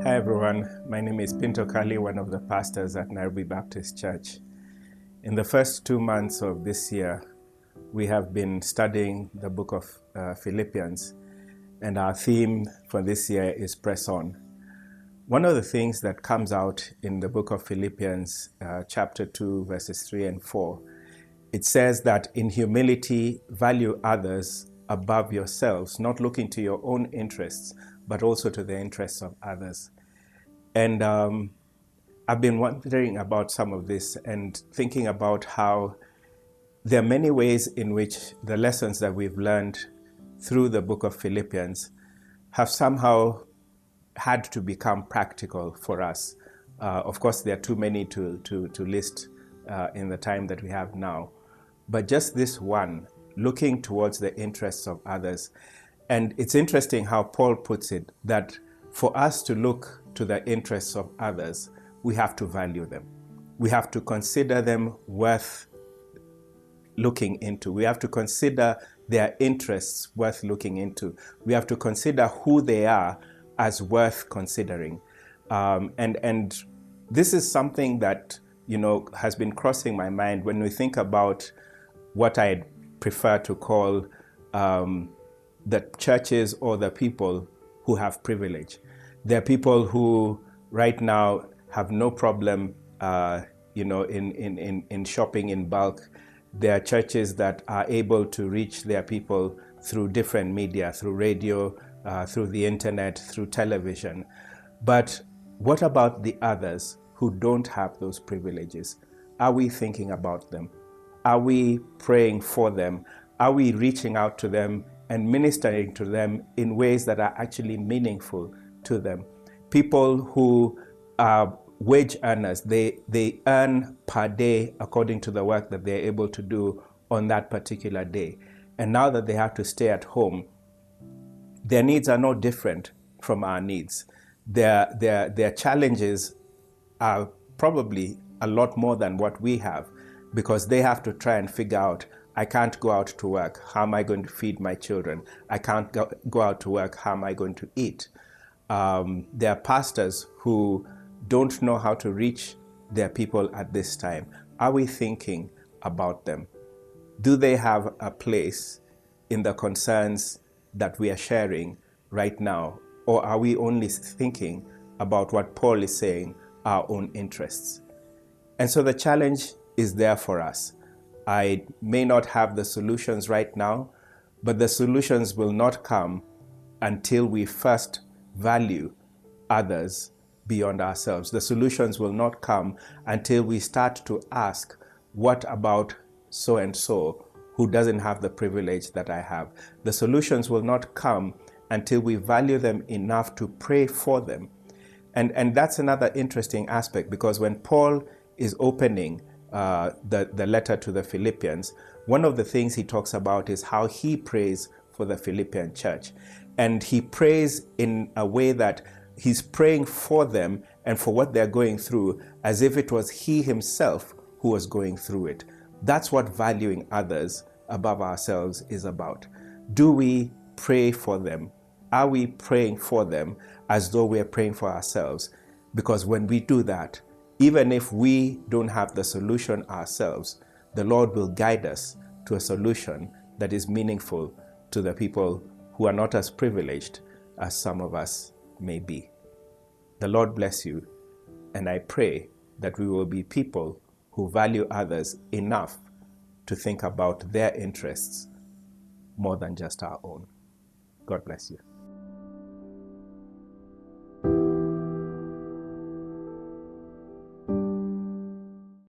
Hi everyone, my name is Pinto Kali, one of the pastors at Nairobi Baptist Church. In the first 2 months of this year, we have been studying the book of Philippians, and our theme for this year is Press On. One of the things that comes out in the book of Philippians, chapter 2, verses 3 and 4, it says that in humility, value others above yourselves, not looking to your own interests, but also to the interests of others. And I've been wondering about some of this and thinking about how there are many ways in which the lessons that we've learned through the book of Philippians have somehow had to become practical for us. Of course, there are too many to list in the time that we have now. But just this one, looking towards the interests of others. And it's interesting how Paul puts it, that for us to look to the interests of others, we have to value them. We have to consider them worth looking into. We have to consider their interests worth looking into. We have to consider who they are as worth considering. And this is something that, has been crossing my mind when we think about what I prefer to call the churches or the people who have privilege. There are people who right now have no problem, in shopping in bulk. There are churches that are able to reach their people through different media, through radio, through the internet, through television. But what about the others who don't have those privileges? Are we thinking about them? Are we praying for them? Are we reaching out to them and ministering to them in ways that are actually meaningful to them? People who are wage earners, they earn per day according to the work that they're able to do on that particular day. And now that they have to stay at home, their needs are no different from our needs. Their challenges are probably a lot more than what we have, because they have to try and figure out, I can't go out to work. How am I going to feed my children? I can't go out to work. How am I going to eat? There are pastors who don't know how to reach their people at this time. Are we thinking about them? Do they have a place in the concerns that we are sharing right now? Or are we only thinking about what Paul is saying, our own interests? And so the challenge is there for us. I may not have the solutions right now, but the solutions will not come until we first value others beyond ourselves. The solutions will not come until we start to ask, what about so-and-so who doesn't have the privilege that I have? The solutions will not come until we value them enough to pray for them. And that's another interesting aspect, because when Paul is opening the letter to the Philippians, one of the things he talks about is how he prays for the Philippian church. And he prays in a way that he's praying for them and for what they're going through as if it was he himself who was going through it. That's what valuing others above ourselves is about. Do we pray for them? Are we praying for them as though we're praying for ourselves? Because when we do that, even if we don't have the solution ourselves, the Lord will guide us to a solution that is meaningful to the people who are not as privileged as some of us may be. The Lord bless you, and I pray that we will be people who value others enough to think about their interests more than just our own. God bless you.